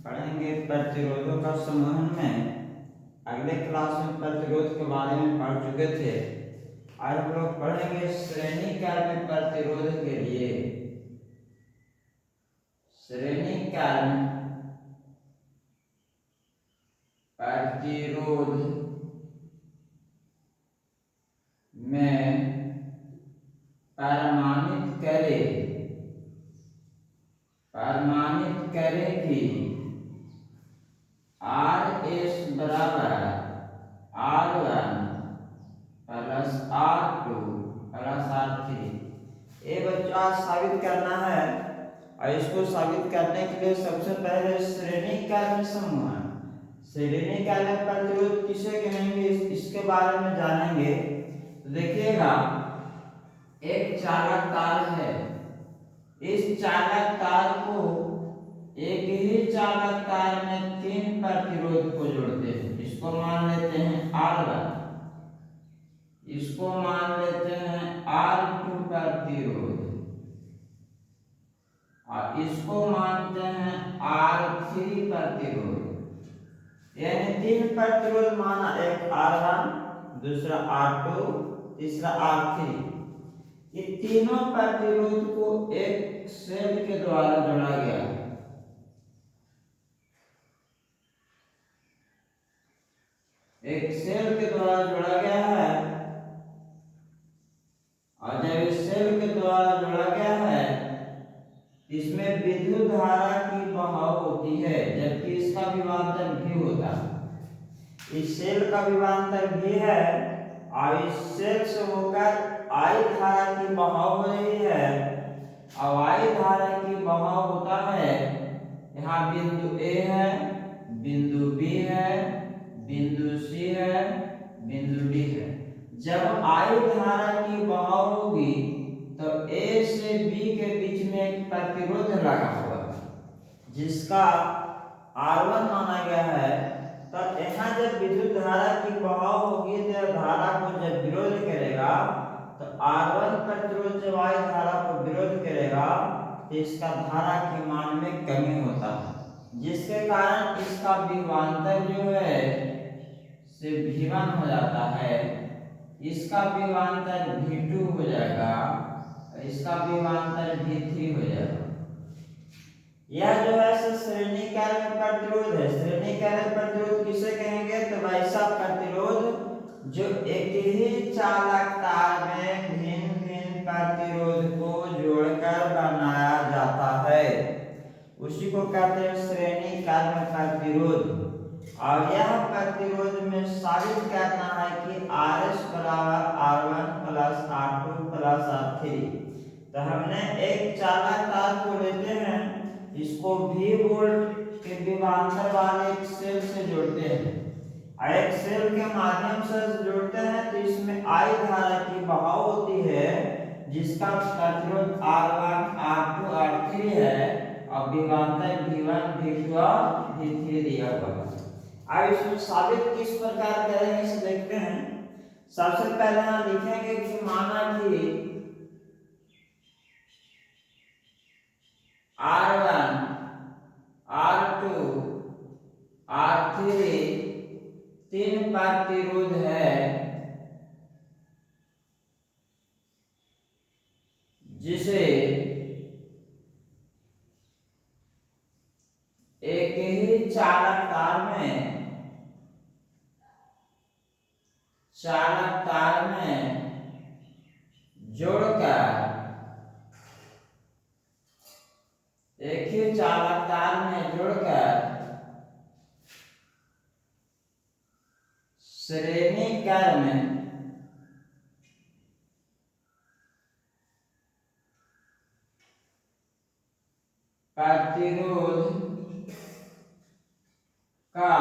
पढ़ेंगे प्रतिरोधों का समूहन में। अगले क्लास में प्रतिरोध के बारे में पढ़ चुके थे। आज हम लोग पढ़ेंगे श्रेणी काल में प्रतिरोध के लिए। श्रेणी काल में प्रतिरोध में प्रमाणित करे कि RS बराबर R1 plus R2 plus R3। ये बच्चों आज साबित करना है, और इसको साबित करने के लिए सबसे पहले श्रेणी काल में समूहन, श्रेणी काल में प्रतिरोध किसे कहेंगे इसके बारे में जानेंगे। तो देखिएगा, एक चालक तार है। इस चालक तार को एक ही चालक तार में 3 प्रतिरोध को जोड़ते हैं। इसको मान लेते हैं R1, इसको मान लेते हैं R2 प्रतिरोध, और इसको मानते हैं R3 प्रतिरोध। यानी 3 प्रतिरोध माना, एक R1, दूसरा R2, तीसरा R3। ये तीनों प्रतिरोध को एक सेल के द्वारा जोड़ा गया है। एक सेल के द्वारा जोड़ा गया है, और जब इस सेल के द्वारा जोड़ा गया है, इसमें विद्युत धारा की बहाव होती है, जबकि इसका विभवांतर भी होता है। इस सेल का विभवांतर भी है, और इस सेल से होकर I धारा की बहाव हो रही है, और I धारा की बहाव होता है। यहाँ बिंदु A है, बिंदु B है, बिंदु C है, बिंदु D है। जब I धारा की बहाव होगी तो A से B के बीच में एक प्रतिरोध लगा हुआ है, जिसका R1 माना गया है। तब यहाँ जब विद्युत धारा की बहाव होगी तो धारा को जब विरोध करेगा, तो R1 प्रतिरोध जब I धारा को विरोध करेगा तो इसका धारा के मान में कमी होता है, जिसके कारण इसका विभवांतर जो है से V1 हो जाता है, इसका विभवांतर V2 हो जाएगा, इसका विभवांतर V3 हो जाएगा। यह जो है श्रेणी काल में प्रतिरोध है। श्रेणी काल में प्रतिरोध किसे कहेंगे? तो वैसा प्रतिरोध जो एक ही चालक तार में भिन्न भिन्न प्रतिरोध को जोड़कर बनाया जाता है, उसी को कहते हैं श्रेणी काल में प्रतिरोध। और यह प्रतिरोध में साबित करना है कि RS बराबर R1 plus R2 plus R3। तो हमने एक चालक तार को लेते हैं, इसको V वोल्ट के विभवांतर वाले एक सेल से जोड़ते हैं, और एक सेल के माध्यम से जोड़ते हैं, तो इसमें I धारा की बहाव होती है, जिसका प्रतिरोध R1 R2 R3 है, और विभवांतर V1 V2 और V3 दिया हुआ है। अब इसमें साबित किस प्रकार करेंगे इसे देखते हैं। सबसे पहले हम लिखेंगे कि माना कि R1 R2 R3 3 प्रतिरोध है, जिसे एक ही चालक तार में जोड़कर, एक ही चालक तार में जोड़कर श्रेणी काल में प्रतिरोध का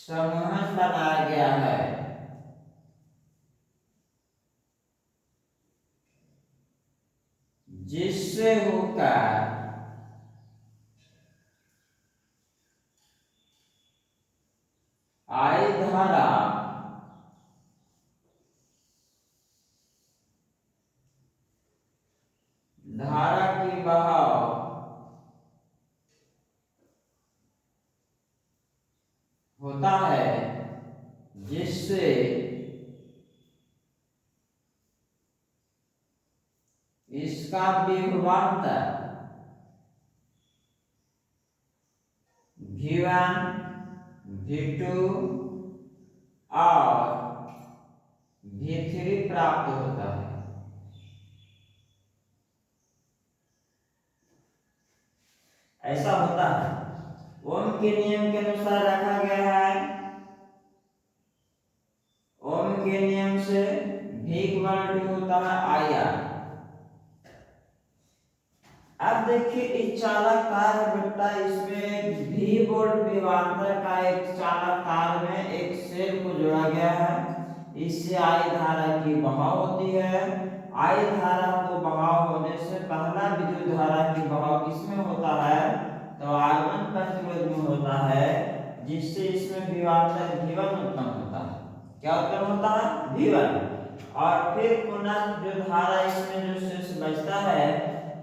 समूहन बनाया गया है, जिससे होकर I धारा जिससे इसका विभवांतर V1 V2 और V3 प्राप्त होता है। ऐसा होता है, ओम के नियम के अनुसार रखा गया है। ओम के नियम से V इक्वल टू होता है IR। अब देखिए इस चालक तार है बेटा, इसमें V वोल्ट विभवांतर का एक चालक तार में एक सेल को जोड़ा गया है। इससे I धारा की बहाव होती है। I धारा को बहाव होने से पहला विद्युत धारा की बहाव किसमें होता है, तो R1 प्रतिरोध में होता है, जिससे इसमें विभवांतर V1 उत्पन्न होता है। क्या उत्पन्न होता है, V1। और फिर पुनः जो धारा इसमें जो शेष बचता है,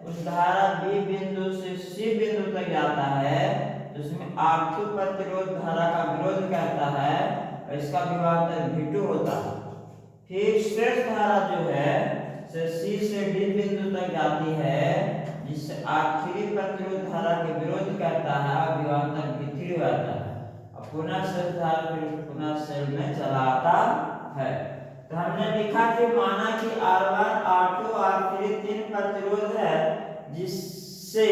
उस धारा B बिंदु से C बिंदु तक जाता है, तो इसमें R2 प्रतिरोध धारा का विरोध करता है और इसका विभवांतर V2 होता है। फिर शेष धारा जो है से C से D बिंदु तक जाती है, जिससे R3 प्रतिरोध धारा के विरोध करता है और विभवांतर V3 होता है। और पुनः शेष धारा फिर पुनः सेल में चला आता है। तो हमने लिखा कि माना कि R1 R2 R3 तीन प्रतिरोध है, जिससे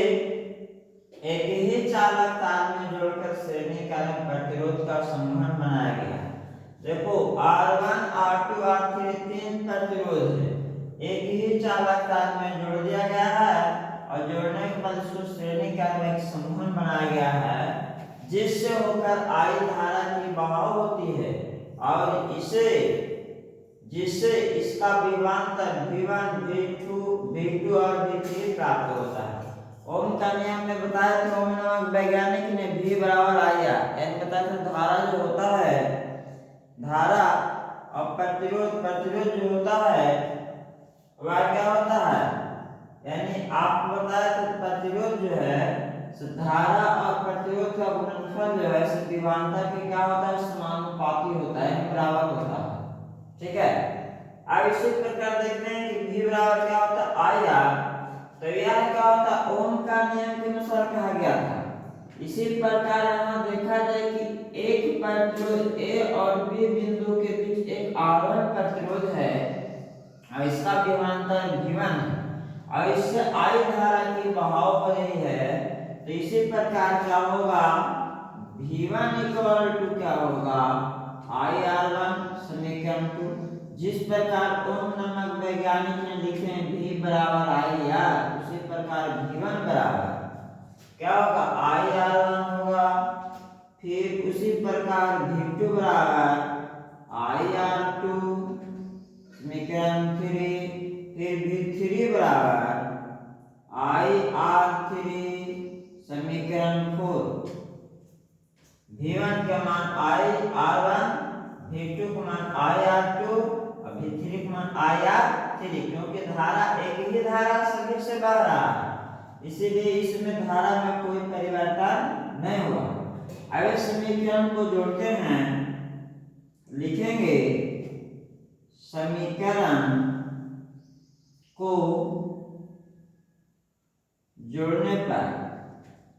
एक ही चालक तार में जोड़कर श्रेणी कारक प्रतिरोध का समूहन बनाया गया। देखो R1 R2 R3 तीन प्रतिरोध है, एक ही चालक तार में जोड़ दिया गया है और जोड़ने के बाद इसको श्रेणी कारक एक समूहन बनाया गया है, जिससे होकर I धारा की बहाव होती है और जिससे इसका विभवांतर V1 V2 और V3 प्राप्त होता है। ओम का नियम में बताया था, ओम नामक वैज्ञानिक ने V बराबर आया, यानी बताया था धारा जो होता है, धारा और प्रतिरोध जो होता है वह क्या होता है, यानी आप बताया था प्रतिरोध जो है धारा और प्रतिरोध का गुणनफल जो है विभवांतर के क्या होता है, समानुपाती होता है, बराबर होता है। ठीक है। अब इसी प्रकार देखते हैं कि V बराबर क्या होता है IR, तो यह क्या होता है, ओम का नियम के अनुसार कहा गया था। इसी प्रकार यहाँ देखा जाए कि एक प्रतिरोध A और B बिंदु के बीच एक R1 प्रतिरोध है और इसका विभवांतर V1 है और इससे I धारा की बहाव हो रही है। तो इसी प्रकार क्या होगा, V1 इक्वल टू क्या होगा IR1 समीकरण 2। जिस प्रकार ओम नामक वैज्ञानिक ने लिखे हैं V बराबर IR, उसी प्रकार V1 बराबर क्या होगा IR1 होगा। फिर उसी प्रकार V2 बराबर IR2 समीकरण 3। फिर V3 बराबर IR3 समीकरण 4। V1 का मान IR1, V2 का मान IR2 और V3 का मान IR3, क्योंकि धारा एक ही धारा सभी से बह रहा है, इसीलिए इसमें धारा में कोई परिवर्तन नहीं हुआ। अब इस समीकरण को जोड़ते हैं, लिखेंगे समीकरण को जोड़ने पर,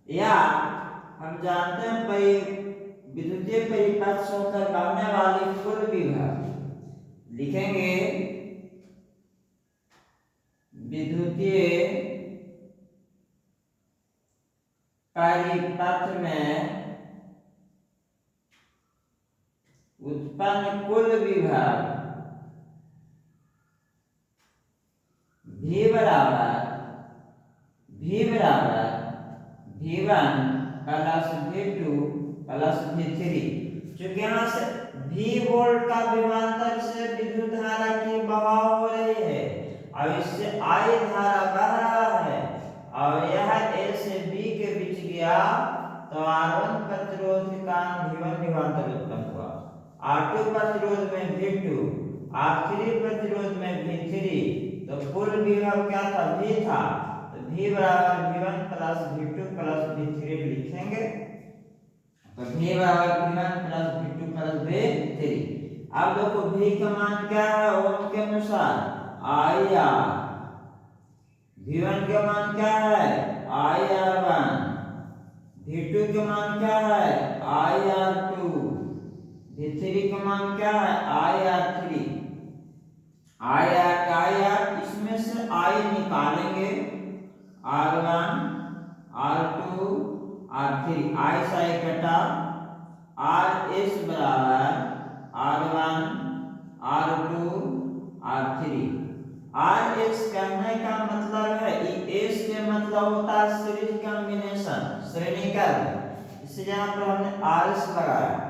या हम जानते हैं विद्युतीय परिपथ से होकर बहने वाली कुल विभव, लिखेंगे विद्युतीय परिपथ में उत्पन्न कुल विभव V बराबर V1 plus V2 plus V3। चूंकि यहाँ से V वोल्ट का विभवांतर से विद्युत धारा की बहाव हो रही है और इससे I धारा बह रहा है और यह A से B के बीच गया, तो R1 प्रतिरोध के कारण V1 विभवांतर उत्पन्न हुआ, R2 प्रतिरोध में V2, R3 प्रतिरोध में V3, तो कुल विभव क्या था, V था। तो V बराबर V1 plus V2 plus V3 लिखेंगे, तो V बराबर V1 plus V2 plus V3। अब देखो भी का मान क्या है ओम के अनुसार आई आर, V1 का मान क्या है IR1, V2 का मान क्या है IR2, V3 का मान क्या है IR3। IR इसमें से I निकालेंगे, R1 R2 R3, I से I कटा, RS बराबर R1 R2 R3। RS कहने का मतलब है एस के मतलब होता है सीरीज कॉम्बिनेशन, श्रेणी क्रम, इससे यहाँ पर हमने RS लगाया।